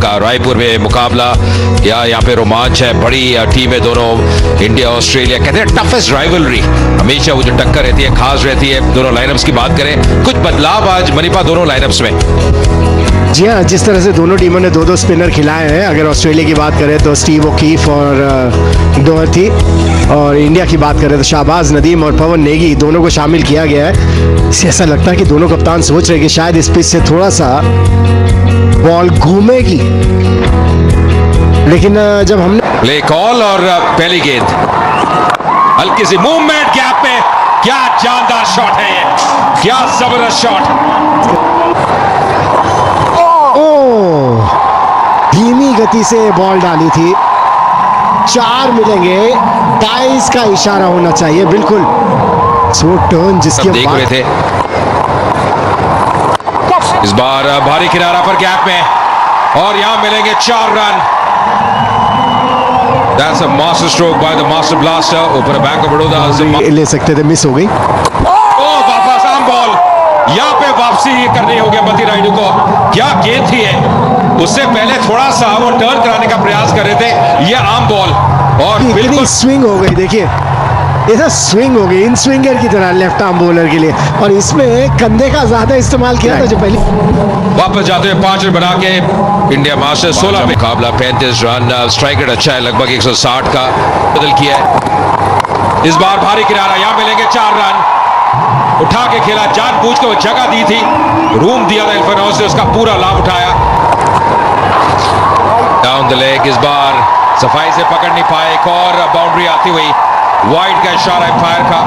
का रायपुर में मुकाबला या यहाँ पे रोमांच है, बड़ी टीम है दोनों, इंडिया ऑस्ट्रेलिया। कहते हैं टफेस्ट राइवलरी, हमेशा वो जो टक्कर रहती है खास रहती है। दोनों लाइनअप्स की बात करें, कुछ बदलाव आज मनीपा दोनों लाइनअप्स में। जी हाँ, जिस तरह से दोनों टीमों ने दो स्पिनर खिलाए हैं, अगर ऑस्ट्रेलिया की बात करें तो स्टीव ओकीफ और डोहर्थी, और इंडिया की बात करें तो शाहबाज नदीम और पवन नेगी, दोनों को शामिल किया गया है। इससे ऐसा लगता है कि दोनों कप्तान सोच रहे हैं कि शायद इस पिच से थोड़ा सा बॉल घूमेगी, लेकिन जब हमने प्ले कॉल और पहली गेंद, हल्की सी मूवमेंट गैप में, क्या जानदार शॉट है ये, क्या जबरदस्त शॉट। धीमी गति से बॉल डाली थी, 4 मिलेंगे, 22 का इशारा होना चाहिए, बिल्कुल स्लो टर्न जिसके देख रहे थे। इस बार भारी किनारा पर गैप में, और यहां मिलेंगे 4 run. That's a master stroke by the master blaster ऊपर बैंक ऑफ बड़ौदा ले सकते थे, मिस हो गई। वापस आम बॉल, यहाँ पे वापसी करनी होगी मती रायडू को। क्या गेंद थी है, उससे पहले थोड़ा सा वो टर्न कराने का प्रयास कर रहे थे, ये आम बॉल और बिल्कुल स्विंग हो गई। देखिए ऐसा स्विंग हो गई इन स्विंगर की तरह लेफ्ट आर्म बॉलर के लिए, और इसमें कंधे का ज्यादा इस्तेमाल किया था जो पहले। वापस जाते हुए 5 रन बना के इंडिया मास्टर 16 में मुकाबला 35 रन। स्ट्राइक रेट अच्छा है, लगभग 160 का बदल किया है। इस बार भारी किनारा, यहां मिलेंगे 4 रन। उठा के खेला, जानबूझ के वो जगह दी थी, रूम दिया था इल्फेनोस ने, उसका पूरा लाभ उठाया। डाउन द लेग, इस बार सफाई से पकड़ नहीं पाए, एक और बाउंड्री आती हुई, वाइड का इशारा फायर का।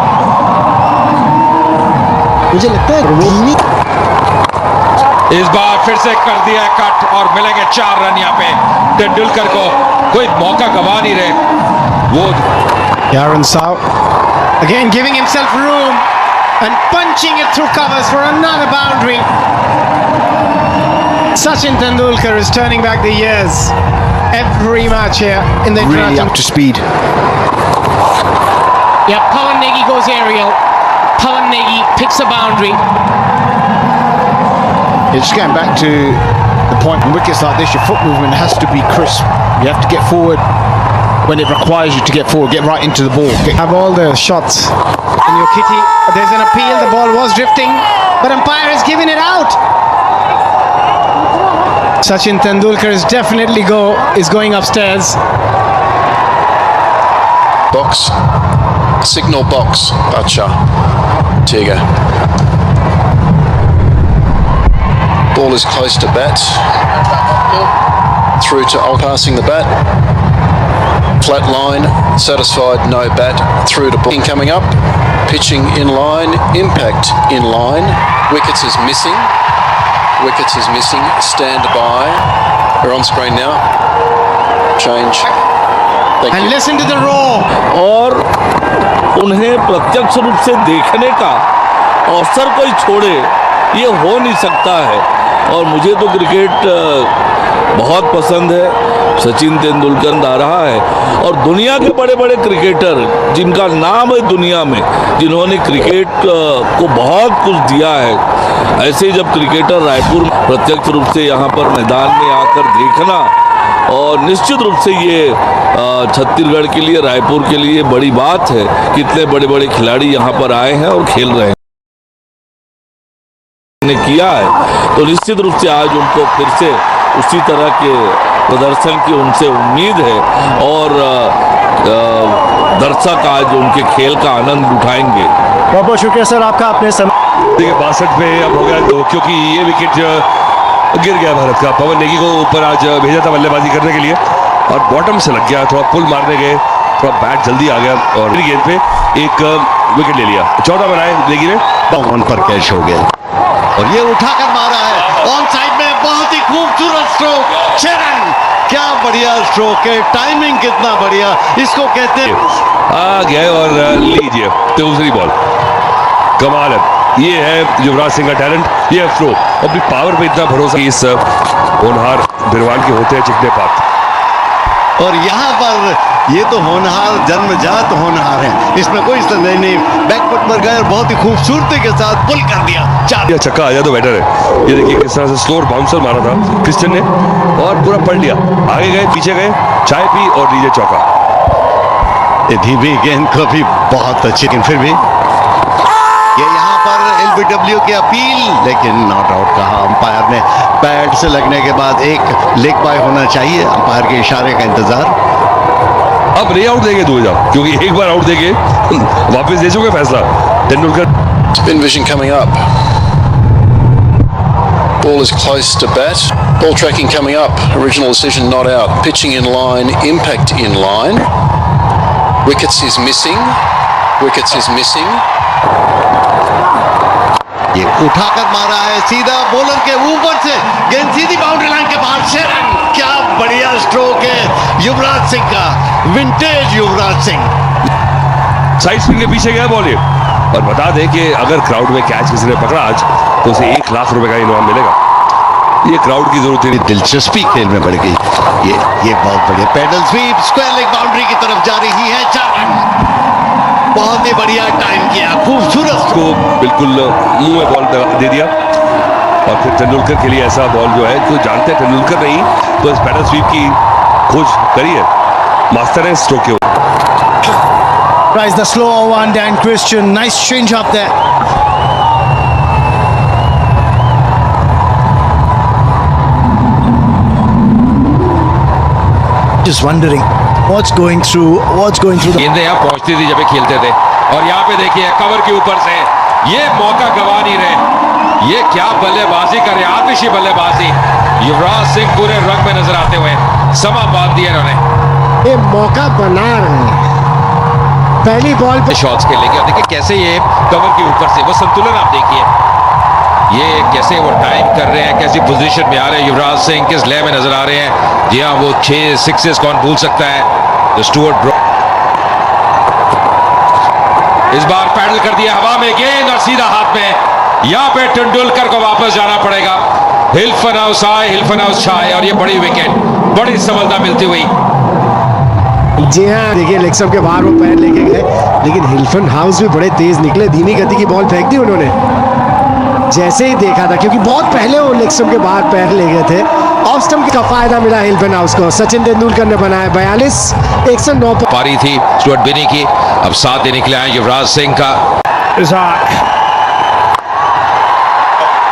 मुझे लगता है इस बार फिर से कर दिया है कट, और मिलेंगे 4 रन। यहाँ पे तेंदुलकर को कोई मौका गवा नहीं रहे वो। Aaron Sow again giving himself room and punching it through covers for another boundary. Sachin Tendulkar is turning back the years every match here in the really up to speed. Yeah, Pawan Negi goes aerial. Pawan Negi picks a boundary. It's going back to the point in wickets like this, your foot movement has to be crisp. You have to get forward when it requires you to get forward, get right into the ball. Have all the shots in your kitty. There's an appeal, the ball was drifting, but umpire has given it out. Sachin Tendulkar is definitely going upstairs. Box, signal box, Bacha, Tiga. Ball is close to bat, through to passing the bat, flat line, satisfied, no bat, through to ball. Coming up, pitching in line, impact in line, wickets is missing, stand by, we're on screen now, change. Thank And you. listen to the roar. और उन्हें प्रत्यक्ष रूप से देखने का अवसर कोई छोड़े, ये हो नहीं सकता है। और मुझे तो क्रिकेट बहुत पसंद है, सचिन तेंदुलकर गा रहा है, और दुनिया के बड़े बड़े क्रिकेटर जिनका नाम है दुनिया में, जिन्होंने क्रिकेट को बहुत कुछ दिया है, ऐसे जब क्रिकेटर रायपुर प्रत्यक्ष रूप से यहाँ पर मैदान में आकर देखना, और निश्चित रूप से ये छत्तीसगढ़ के लिए, रायपुर के लिए बड़ी बात है, कितने बड़े बड़े खिलाड़ी यहाँ पर आए हैं और खेल रहे हैं ने किया है। तो निश्चित रूप से आज उनको फिर से उसी तरह के प्रदर्शन की उनसे उम्मीद है, और दर्शक आज उनके खेल का आनंद उठाएंगे। बहुत बहुत शुक्रिया सर आपका। अपने देखिए 62 पे अब हो गया 2, क्योंकि ये विकेट गिर गया भारत का। पवन नेगी को ऊपर आज भेजा था बल्लेबाजी करने के लिए, और बॉटम से लग गया, थोड़ा पुल मारने गए, थोड़ा बैट जल्दी आ गया, और गेंद पे एक विकेट ले लिया। 14 बनाए नेगी ने, ऑन पर कैच हो गया, और ये उठाकर मारा है ऑन साइड में, बहुत ही खूबसूरत स्ट्रोक, 6 रन। क्या बढ़िया स्ट्रोक है, टाइमिंग कितना बढ़िया, इसको कहते हैं। आ गए और लीजिए दूसरी बॉल, कमाल है। ये है युवराज सिंह का टैलेंट, ये है थ्रो, और भी पावर पे इतना भरोसा इस होनहार बिरवाल के होते हैं चिकने पात। और यहाँ पर ये तो होनहार जन्मजात होनहार हैं, इसमें कोई संदेह नहीं। बैकफुट पर गए और बहुत ही खूबसूरती के साथ पुल कर दिया। चार या छक्का आ जाए तो बेटर है। ये देखिए किस तरह से स्लोअर बाउंसर मारा था क्रिस्टियन ने और पूरा पलट लिया। आगे गए, पीछे गए, चाय पी और लीजिए चौका। ये धीमी गेंद को भी बहुत अच्छी, लेकिन फिर भी ये यहाँ पर एलबीडब्ल्यू की अपील, लेकिन नॉट आउट कहा अंपायर ने। पैड से लगने के बाद एक लेग बाय होना चाहिए, अंपायर के इशारे का इंतजार। अब रे आउट देंगे 2000, क्योंकि एक बार आउट देंगे वापस दे चुके फैसला Tendulkar. Spin vision coming up. Ball is close to bat. Ball tracking coming up. Original decision not out. Pitching in line. Impact in line. Wickets is missing. Wickets is missing. ये उठाकर मारा है सीधा बॉलर के ऊपर से, गेंद सीधी बाउंड्री लाइन के बाहर। शेरन, क्या बढ़िया स्ट्रोक है युवराज सिंह का, vintage Yuvraj Singh. Side spin के पीछे गया बॉल ये। और बता दें कि अगर क्राउड में कैच किसी ने पकड़ा आज तो उसे 1 लाख रुपए का इनाम मिलेगा। ये क्राउड की जरूरत है। दिलचस्पी खेल में बढ़ गई। ये बहुत बढ़िया pedal sweep, square leg boundary की तरफ जा रही है। 4 रन, बहुत ही बढ़िया टाइम किया, खूबसूरत को बिल्कुल मुंह में बॉल दे दिया। और फिर तेंदुलकर के लिए ऐसा बॉल जो है, कोई जानते हैं तेंदुलकर नहीं तो इस पैडल स्वीप की खोज करी है, मास्टर है स्ट्रोक के। Tries the slower one, Dan Christian. Nice change up there. Just wondering what's going through the गेंदें यहाँ पहुंचती थी जब ये खेलते थे। और यहाँ पे देखिए कवर के ऊपर से ये मौका गवा नहीं रहे। ये क्या बल्लेबाजी कर रहे हैं, आतिशी बल्लेबाजी। युवराज सिंह पूरे रंग में नजर आते हुए समा बांध दिया इन्होंने। ये मौका बना रहे हैं। पहली बॉल पे शॉट्स खेलेंगे और देखिए कैसे ये कवर के ऊपर से वो संतुलन आप देखिए, ये कैसे वो टाइम कर रहे हैं, कैसी पोजीशन में आ रहे हैं युवराज सिंह, किस लय में नजर आ रहे हैं। जी हाँ, वो 6 सिक्सेस कौन भूल सकता है। स्टुअर्ट ब्रॉड इस बार पैडल कर दिया हवा में गेंद और सीधा हाथ में। यहाँ पे तेंदुलकर को वापस जाना पड़ेगा। हिल्फन हाउस आए, हिल्फन हाउस छाए और ये बड़ी विकेट, बड़ी सफलता मिलती हुई। जी हाँ, देखिए लेग स्टंप के बाहर वो पैर लेके गए, लेकिन हिल्फन हाउस भी बड़े तेज निकले। धीमी गति की बॉल फेंक दी उन्होंने जैसे ही देखा था, क्योंकि बहुत पहले वो लेग स्टंप के बाहर पैर ले गए थे। ऑफ स्टंप का फायदा मिला हिल्फन हाउस को। सचिन तेंदुलकर ने बनाया 42, 109 पारी थी स्टुअर्ट बिनी की। अब साथ ही निकले हैं युवराज सिंह का।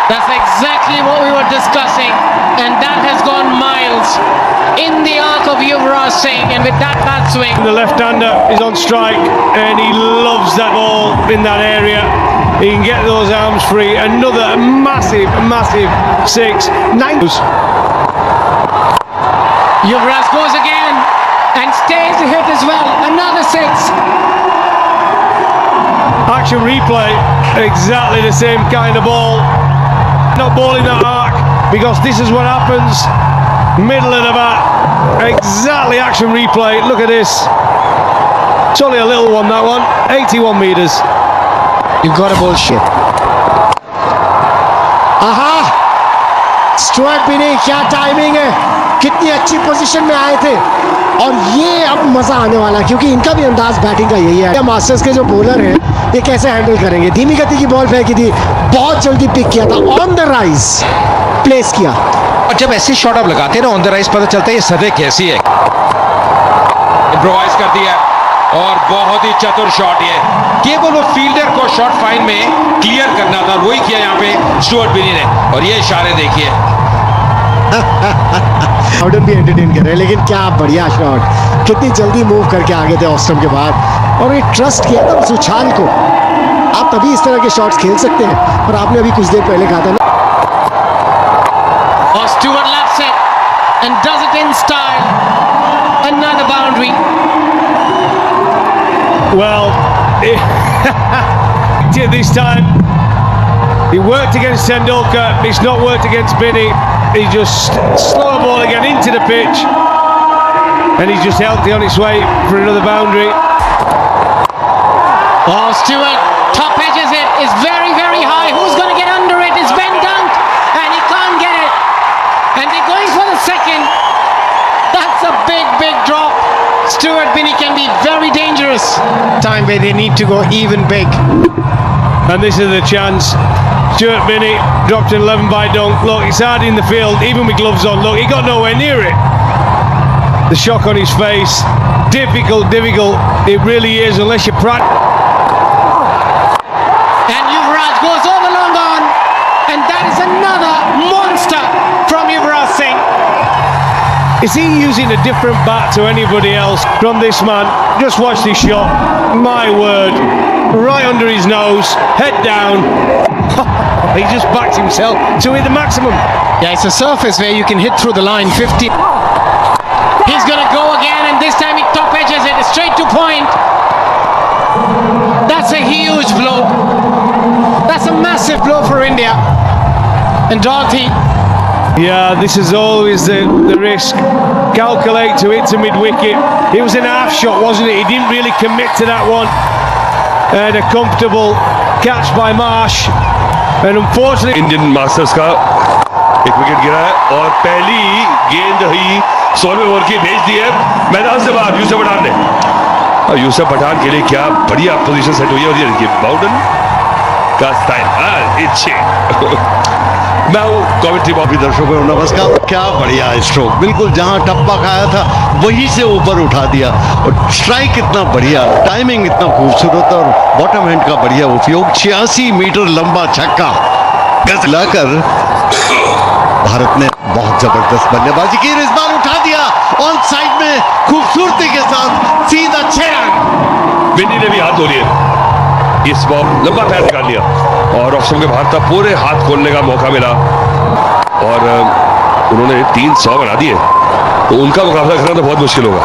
That's exactly what we were discussing, and that has gone miles in the arc of Yuvraj Singh, and with that bat swing. The left-hander is on strike, and he loves that ball in that area. He can get those arms free. Another massive 6. 9. Yuvraj goes again and stays the hit as well. Another 6. Action replay, exactly the same kind of ball. Not ball in that arc, because this is what happens. Middle of the bat, exactly action replay. Look at this. It's only a little one, that one. 81 meters. You've got a bullshit. आहा, Stuart बिनी, क्या timing है, कितनी अच्छी position में आए थे। और ये अब मजा आने वाला है, क्योंकि इनका भी अंदाज बैटिंग का यही है। मास्टर्स के जो बॉलर हैं ये कैसे हैंडल करेंगे। धीमी गति की बॉल फेंकी थी, बहुत जल्दी पिक किया था, ऑन द राइज प्लेस किया। और जब ऐसी शॉट आप लगाते हैं ना ऑन द राइज, पता चलता है ये सतह कैसी है। इम्प्रोवाइज कर दिया और बहुत ही चतुर शॉट ये। केवल वो फील्डर को शॉट फाइन में क्लियर करना था, वही किया यहाँ पे स्टुअर्ट बिनी ने। और ये इशारे देखिए। ऑर्डन भी एंटरटेन कर रहे हैं, लेकिन क्या बढ़िया शॉट, कितनी जल्दी मूव करके आगे थे ऑफ स्टंप के बाद। और ये ट्रस्ट किया था उस उछाल को। आप तभी इस तरह के शॉट्स खेल सकते हैं। और आपने अभी कुछ देर पहले कहा था ना, Oh, Stewart laps it and does it in style. Another boundary. Well, this time he worked against Tendulkar. He's not worked against Binney. He just slow the ball again into the pitch, and he's just healthy on its way for another boundary. Oh, Stewart top edges it, is very, very high. Who's going to get under it? It's Ben Dunk, and he can't get it. And they're going for the second. That's a big, big drop. Stuart Binney can be very dangerous. Time where they need to go even big. And this is the chance. Stuart Binney dropped an 11 by dunk. Look, it's hard in the field, even with gloves on. Look, he got nowhere near it. The shock on his face. Difficult. It really is, unless you practice. And Yuvraj goes over long on. And that is another monster from Yuvraj Singh. Is he using a different bat to anybody else from this man? Just watch this shot. My word. Right under his nose. Head down. He just backed himself to hit the maximum. Yeah, it's a surface where you can hit through the line 50. He's going to go again, and this time he top edges it straight to point. That's a huge blow. That's a massive blow for India. And Dorothy. Yeah, this is always the risk. Calculate to hit to mid-wicket. It was an half shot, wasn't it? He didn't really commit to that one. And a comfortable catch by Marsh. And unfortunately... Indian masters का एक wicket गिरा है और पहली गेंद ही 16वें over की भेज दी है मैदान से बाहर यूसुफ पठान ने। और यूसुफ पठान के लिए क्या बढ़िया पोजीशन सेट हुई है और ये देखिए बाउडन का स्टाइल। मैं हूँ कमेंट्री बॉबी दर्शकों को नमस्कार। क्या बढ़िया स्ट्रोक, बिल्कुल जहां टप्पा खाया था वहीं से ऊपर उठा दिया और स्ट्राइक इतना बढ़िया, टाइमिंग इतना खूबसूरत और बॉटम हैंड का बढ़िया उपयोग। 86 मीटर लंबा छक्का गज लाकर भारत ने बहुत जबरदस्त बल्लेबाजी की। इस बार उठा दिया ऑन साइड में खूबसूरती के साथ सीधा 6 रन। बिन्नी ने भी हाथ धो लिए, इस बॉल लंबा पैर निकाल लिया और ऑफ स्टंप के बाहर था, पूरे हाथ खोलने का मौका मिला और उन्होंने 300 बना दिए तो उनका मुकाबला करना तो बहुत मुश्किल होगा।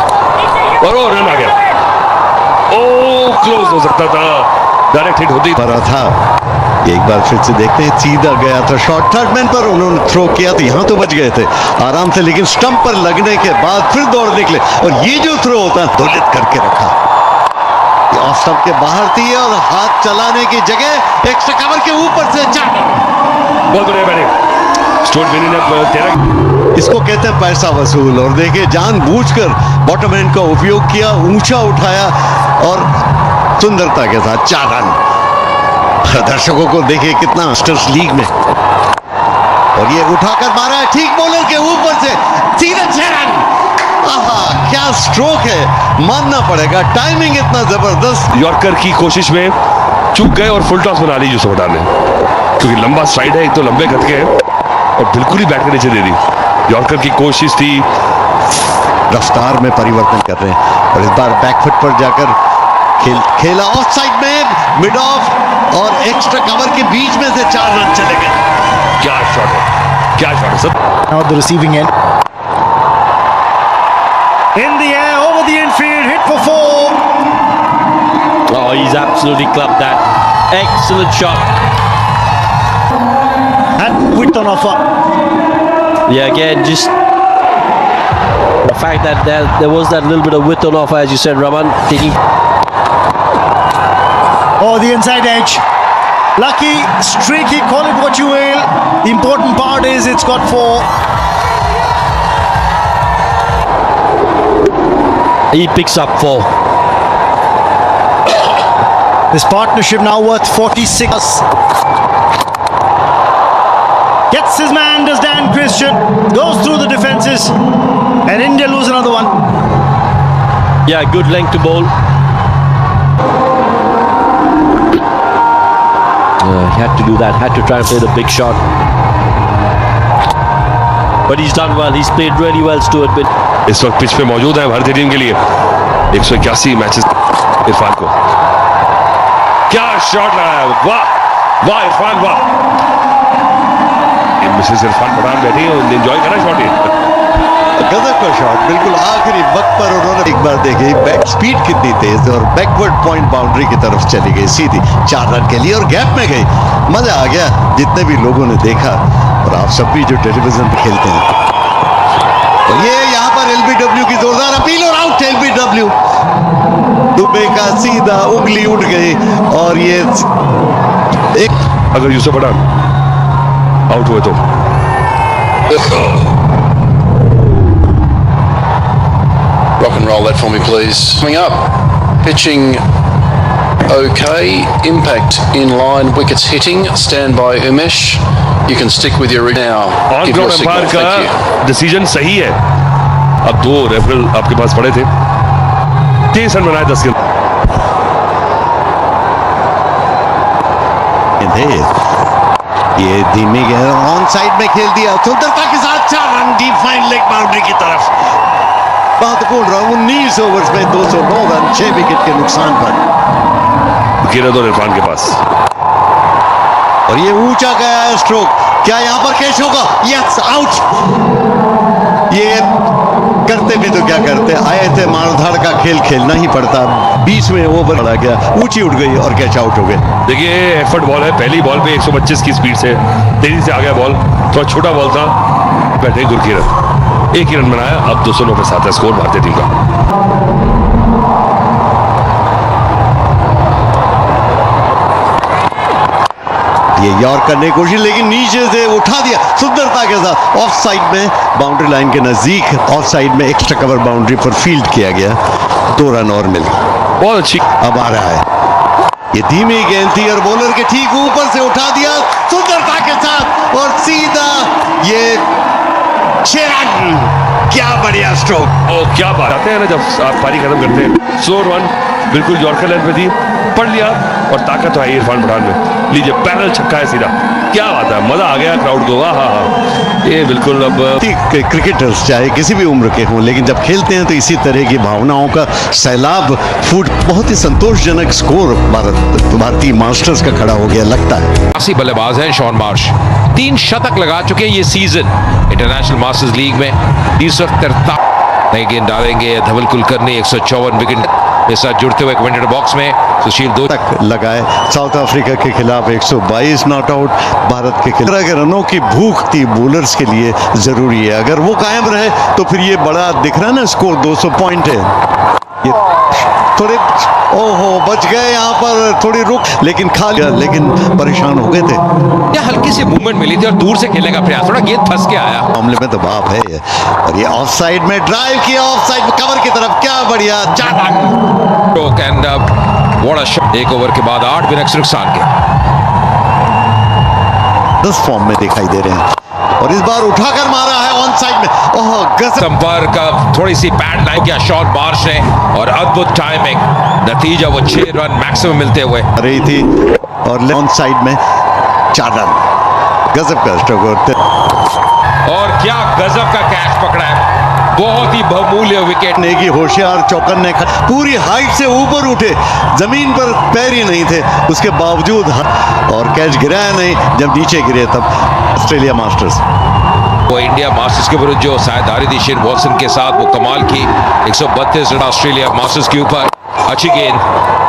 और वो रन आ गया, ओ क्लोज हो सकता था, डायरेक्ट हिट होती पड़ा था। एक बार फिर से देखते हैं, सीधा गया था शॉट थर्ड मैन पर, उन्होंने थ्रो किया तो यहां तो बच गए थे आराम से, लेकिन स्टंप पर लगने के बाद फिर दौड़ निकले और ये जो थ्रो होता है दौलत करके रखा। ऑफ स्टंप के बाहर थी और हाथ चलाने की जगह एक्स्ट्रा कवर के ऊपर से चार। बहुत बढ़िया बैटिंग स्टुअर्ट बिन्नी ने 13। इसको कहते हैं पैसा वसूल। और देखिए जानबूझकर बॉटम हैंड का उपयोग किया, ऊंचा उठाया और सुंदरता के साथ 4 रन। दर्शकों को देखिए कितना मास्टर्स लीग में, और ये उठाकर मारा है ठीक बॉलर के ऊपर से सीधा 6 रन। आहा, क्या स्ट्रोक है, मानना पड़ेगा, टाइमिंग इतना जबरदस्त। यॉर्कर की कोशिश में चूक गए और फुल टॉस बना ली यूसुफ पठान ने, क्योंकि लंबा साइड है, एक तो लंबे गतके हैं और बिल्कुल ही बैट के नीचे दे दी। यॉर्कर की कोशिश थी, रफ्तार में परिवर्तन कर रहे हैं और इस बार बैकफुट पर जाकर खेला ऑफ साइड में, मिड ऑफ और एक्स्ट्रा कवर के बीच में से 4 रन चले गए। क्या शॉट है, क्या शॉट है sir. Now the receiving end. In the air, over the infield, hit for 4. Oh, he's absolutely clubbed that. Excellent shot. And width on offer. Yeah, again, just the fact that there was that little bit of width on offer, as you said, Raman, taking. Oh, the inside edge. Lucky, streaky, call it what you will. The important part is it's got 4. He picks up 4. This partnership now worth 46. Gets his man, does Dan Christian. Goes through the defenses. And India lose another one. Yeah, good length to bowl. He had to do that, had to try and play the big shot. But he's done well, he's played really well, Stuart Binney. इस वक्त pitch पे मौजूद है भारतीय team के लिए 181 matches. Irfan को क्या शॉट लगाया, वाह वाह इरफान वाह। मिसेस इरफान पठान बैठी है, एंजॉय करा शॉट ये। गजब का शॉट, बिल्कुल आखिरी वक्त पर उन्होंने एक बार देखी बैट स्पीड कितनी तेज और बैकवर्ड पॉइंट बाउंड्री की तरफ चली गई सीधी 4 रन के लिए और गैप में गई। मजा आ गया जितने भी लोगों ने देखा, और आप सब भी जो टेलीविजन पे खेलते हैं। और ये यहाँ पर एलबीडब्ल्यू की जोरदार अपील और आउट एलबीडब्ल्यू। दुबे का सीधा उंगली उठ गई और ये एक, अगर यूसुफ पठान आउट हुए तो Rock and roll that for me, please. Coming up, pitching okay, impact in line, wickets hitting. Stand by, Umesh. You can stick with your now. On Give your ground signal. Umpire Thank you. का decision सही है। अब 2 referral आपके पास पड़े थे, 30 run बनाए 10 गेंद। ये धीमी गेंद ऑन साइड में खेल दिया, सुंदरता के साथ 4 run, deep fine leg boundary की तरफ। महत्वपूर्ण रन 19 ओवर्स में 209 रन, 6 विकेट के नुकसान पर। गिरद और इरफान के पास, और ये ऊंचा गया है स्ट्रोक, क्या यहां पर कैच होगा? Yes, out. ये करते भी तो क्या करते, आए थे मारधाड़ का खेल खेलना ही पड़ता। 20वें ओवर बढ़ा गया, ऊंची उठ गई और कैच आउट हो गए। देखिए एफर्ट बॉल है, पहली बॉल पे 125 की स्पीड से तेजी से आ गया बॉल, थोड़ा छोटा बॉल था, बैठे गुरकीरत 1 ही रन बनाया। अब 209 पे 7 है स्कोर भारतीय टीम का। ये यॉर्क करने की कोशिश, लेकिन नीचे से उठा दिया सुंदरता के साथ। ऑफ साइड में, बाउंड्री लाइन के नजदीक ऑफ साइड में एक्स्ट्रा कवर बाउंड्री पर फील्ड किया गया। 2 रन और मिल गए। बहुत अच्छी, अब आ रहा है, ये धीमी गेंद थी और बॉलर के ठीक ऊपर से उठा दिया सुंदरता के साथ और सीधा ये 6 रन। क्या बढ़िया स्ट्रोक। और क्या बात आते हैं ना जब आप पारी खत्म करते हैं। 100 रन बिल्कुल यॉर्कर लाइन पे थी, पढ़ लिया और ताकत तो है इरफान पठान में। लीजिए पैरल छक्का है सीधा, क्या बात है, मजा आ गया क्राउड को। वाह हाँ, ये बिल्कुल अब क्रिकेटर्स चाहे किसी भी उम्र के हों, लेकिन जब खेलते हैं तो इसी तरह की भावनाओं का सैलाब फूट। बहुत ही संतोषजनक स्कोर भारतीय मास्टर्स का खड़ा हो गया लगता है। 80 बल्लेबाज हैं शॉन मार्श, 3 शतक लगा चुके हैं ये सीजन इंटरनेशनल मास्टर्स लीग में। 343 नई गेंद डालेंगे धवल कुलकर्णी, 154 विकेट के साथ जुड़ते हुए कमेंटेटर बॉक्स में सुशील 2 तक लगाए। साउथ अफ्रीका के खिलाफ 122 नॉट आउट, भारत के खिलाफ के रनों की भूख थी बॉलर्स के लिए जरूरी है। अगर वो कायम रहे तो फिर ये बड़ा दिख रहा है ना स्कोर, 200 पॉइंट है। ये थोड़े ओहो बच गए यहाँ पर, थोड़ी रुक, लेकिन खा लिया, लेकिन परेशान हो गए थे। या हल्की सी मूवमेंट मिली थी और दूर से खेलने का प्रयास, थोड़ा गेंद फंस के आया। मामले में तो बाप है ये। और ये ऑफ साइड में ड्राइव किया, ऑफ साइड में कवर की तरफ, क्या बढ़िया 4 run. And what a shot. 1 over के बाद 8 विकेट्स नुकसान के 10 फॉर्म में दिखाई दे रहे हैं और इस बार उठाकर मारा है ऑन साइड में। ओह गजब। संपर्क का थोड़ी सी पैड लाइन किया शॉन मार्श ने और अद्भुत टाइमिंग, नतीजा वो 6 रन मैक्सिमम मिलते हुए रही थी और ऑन साइड में 4 रन। गजब का स्ट्रोक और क्या गजब का कैच पकड़ा है, बहुत ही बहुमूल्य विकेट। नेगी होशियार चौकन ने पूरी हाइट से ऊपर उठे, जमीन पर पैर ही नहीं थे, उसके बावजूद और कैच गिराया नहीं। जब नीचे गिरे तब ऑस्ट्रेलिया मास्टर्स, वो इंडिया मास्टर्स के विरुद्ध जो साझेदारी थी शेन वॉटसन के साथ, वो कमाल की 132 रन ऑस्ट्रेलिया मास्टर्स के ऊपर। अच्छी गेंद,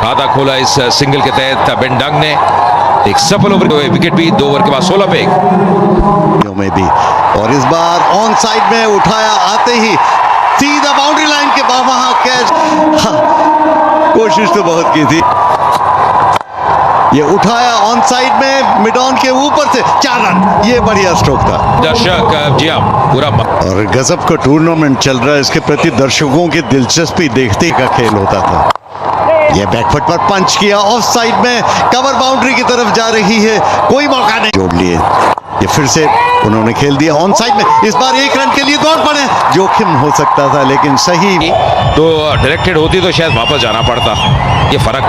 खाता खोला इस सिंगल के तहत बेन डंग ने। एक सफल ओवर विकेट भी, 2 ओवर के बाद 16 पे में भी। और इस बार ऑन साइड में उठाया, आते ही सीधा बाउंड्री लाइन के वहां कैच। कोशिश तो बहुत की थी, ये उठाया ऑन साइड में मिड ऑन के ऊपर से 4 रन। ये बढ़िया स्ट्रोक था। दर्शक जी हाँ पूरा और गजब का टूर्नामेंट चल रहा है, इसके प्रति दर्शकों की दिलचस्पी देखते का खेल होता था। ये बैकफुट पर पंच किया, ऑफ साइड में कवर बाउंड्री की तरफ जा रही है, कोई मौका नहीं, जोड़ लिए। ये फिर से उन्होंने खेल दिया ऑन साइड में, इस बार 1 रन के लिए दौड़ पड़े। जोखिम हो सकता था लेकिन सही तो डायरेक्टेड होती तो शायद वापस जाना पड़ता। ये फर्क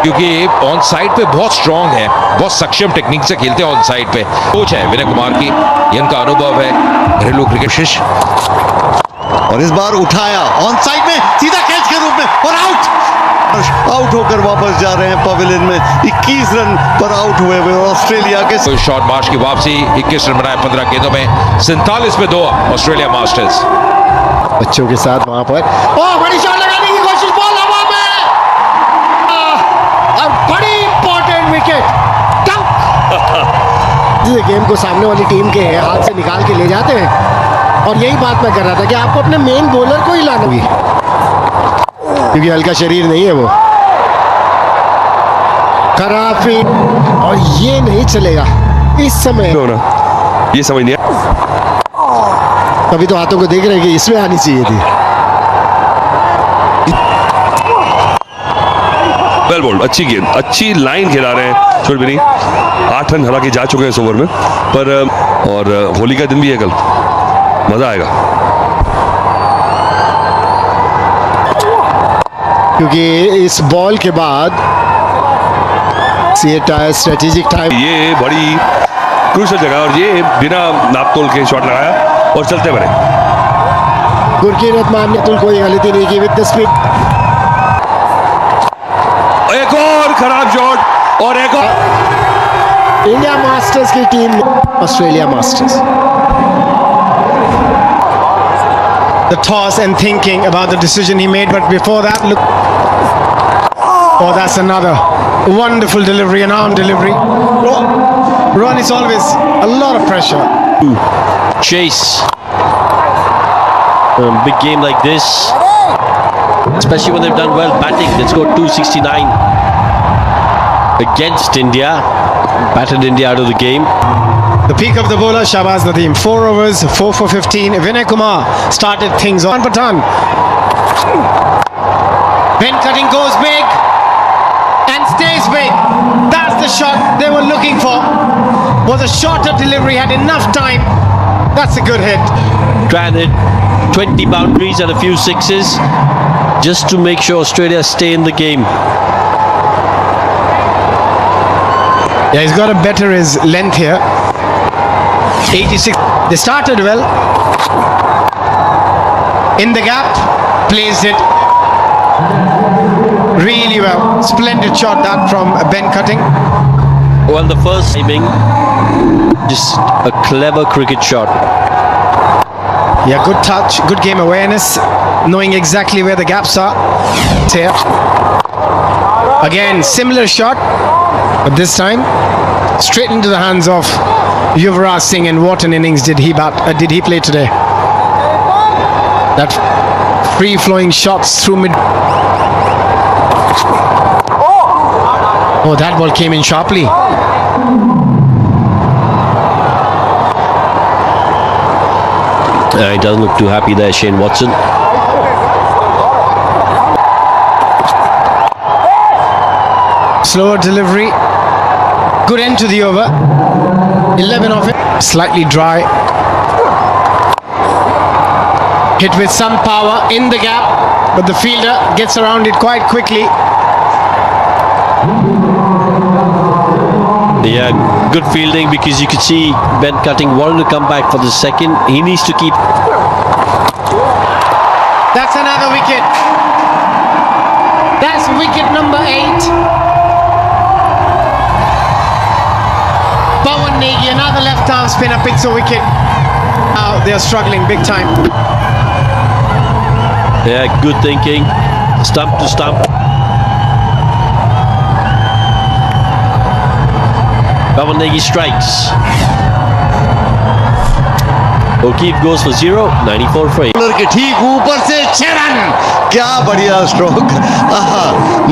क्योंकि ऑन साइड पे बहुत स्ट्रांग है, बहुत सक्षम टेक्निक से खेलते हैं ऑन साइड पे। कोच है विनय कुमार की, ये इनका अनुभव है घरेलू क्रिकेट। और इस बार उठाया ऑन साइड में सीधा कैच के रूप में और आउट होकर वापस जा रहे हैं पवेलियन में। 21 रन पर आउट हुए ऑस्ट्रेलिया के। शॉट मार्श की वापसी, 21 रन बनाए 15 गेंदों में, 47 पे 2 ऑस्ट्रेलिया मास्टर्स। बच्चों के साथ वहां पर बड़ी शॉट लगाने की कोशिश, बॉल हवा में और बड़ी इंपॉर्टेंट विकेट। गेम को सामने वाली टीम के हाथ से निकाल के ले जाते हैं। और यही बात मैं कर रहा था कि आपको अपने मेन बॉलर को ही लाना होगी, क्योंकि हल्का शरीर नहीं है वो। खराफी, और ये नहीं चलेगा इस समय। ये समझ नहीं अभी तो हाथों को देख रहे हैं कि इसमें आनी चाहिए थी। वेल बोल्ड, अच्छी गेंद, अच्छी लाइन खिला रहे हैं छोड़ भी नहीं। 8 रन हालांकि जा चुके हैं इस ओवर में, पर और होली का दिन भी है कल, मजा आएगा। क्योंकि इस बॉल के बाद स्ट्रेटेजिक टाइम, ये बड़ी क्रूशल जगह और ये बिना नापतोल के शॉट लगाया और चलते बने। गुरकीरत मान ने कोई गलती नहीं की विद द स्पीड। एक और खराब शॉट और एक और। इंडिया मास्टर्स की team Australia masters. The toss and thinking about the decision he made, but before that, look. Oh, that's another wonderful delivery, an arm delivery. Ron is always a lot of pressure. Chase. Big game like this, especially when they've done well batting. Let's go 269 against India. Battered India out of the game. The peak of the bowler, Shahbaz Nadeem. 4 overs, 4 for 15. Vinay Kumar started things on. Pathan. Ben cutting goes big and stays big. That's the shot they were looking for. Was a shorter delivery, had enough time. That's a good hit. Granted, 20 boundaries and a few sixes just to make sure Australia stay in the game. Yeah, he's got to better his length here. 86. They started well. In the gap, placed it really well. Splendid shot that from Ben Cutting. Well, the first timing, just a clever cricket shot. Yeah, good touch, good game awareness, knowing exactly where the gaps are. Here. Again, similar shot, but this time straight into the hands of Yuvraj Singh. And what an innings did he play today? That free-flowing shots through mid. Oh, that ball came in sharply. He doesn't look too happy there, Shane Watson. Slower delivery. Good end to the over. 11 of it. Slightly dry. Hit with some power in the gap, but the fielder gets around it quite quickly. Yeah, good fielding, because you could see Ben Cutting wanted to come back for the second. He needs to keep. That's another wicket. That's wicket number 8. Pawan Negi, another left arm spinner, picks a wicket. Now they are struggling big time. Yeah, good thinking. Stump to stump. Pawan Negi strikes. O'Keefe goes for 0, 94 for 8. के ठीक ऊपर से 6 run, क्या बढ़िया stroke.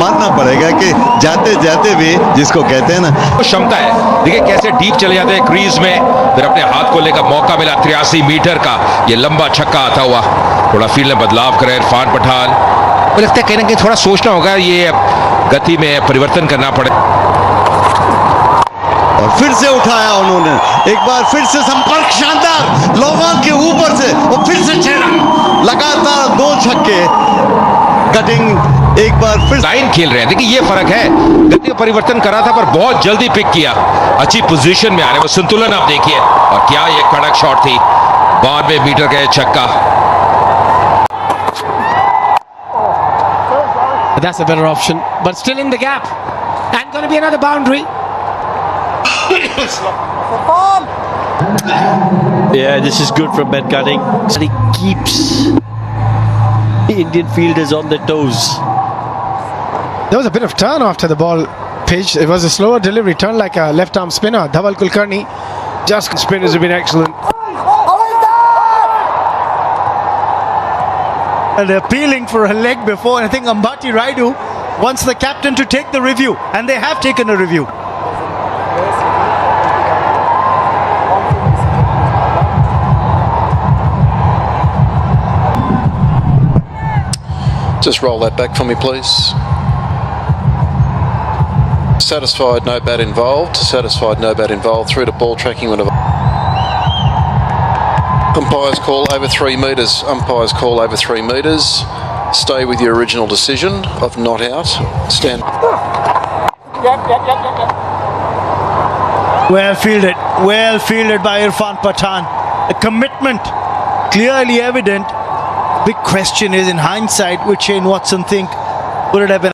मानना पड़ेगा कि जाते जाते भी जिसको कहते हैं ना, क्षमता है। देखिए कैसे डीप चले जाते हैं क्रीज में, फिर अपने हाथ को लेकर मौका मिला 83 मीटर का ये लंबा छक्का आता हुआ। थोड़ा फील्ड में बदलाव करे इरफान पठान, मुझे लगता है कहीं ना कहीं थोड़ा सोचना होगा, ये गति में परिवर्तन करना पड़े। और फिर से उठाया उन्होंने, एक बार फिर से संपर्क शानदार, लोगों के ऊपर से और फिर से 6 रन, लगातार 2 छक्के। कटिंग एक बार फिर लाइन खेल रहे हैं, देखिए ये फर्क है। गति में परिवर्तन करा था पर बहुत जल्दी पिक किया, अच्छी पोजीशन में आने, वो संतुलन आप देखिए। और क्या ये कड़क शॉट थी, 92 मीटर का छक्का। That's a better option, but still in the gap. And going to be another boundary. Yeah, this is good from Ben Cutting. He keeps the Indian fielders on their toes. There was a bit of turn after the ball pitched. It was a slower delivery, turned like a left arm spinner. Dhaval Kulkarni. Just spinners have been excellent. And appealing for a leg before. I think Ambati Raidu wants the captain to take the review, and they have taken a review. Just roll that back for me, please. Satisfied, no bat involved. Satisfied, no bat involved. Through to ball tracking. Umpires call over 3 metres. Umpires call over 3 metres. Stay with your original decision of not out. Stand. Well fielded by Irfan Pathan. A commitment clearly evident. Big question is, in hindsight, would Shane Watson think, would it have been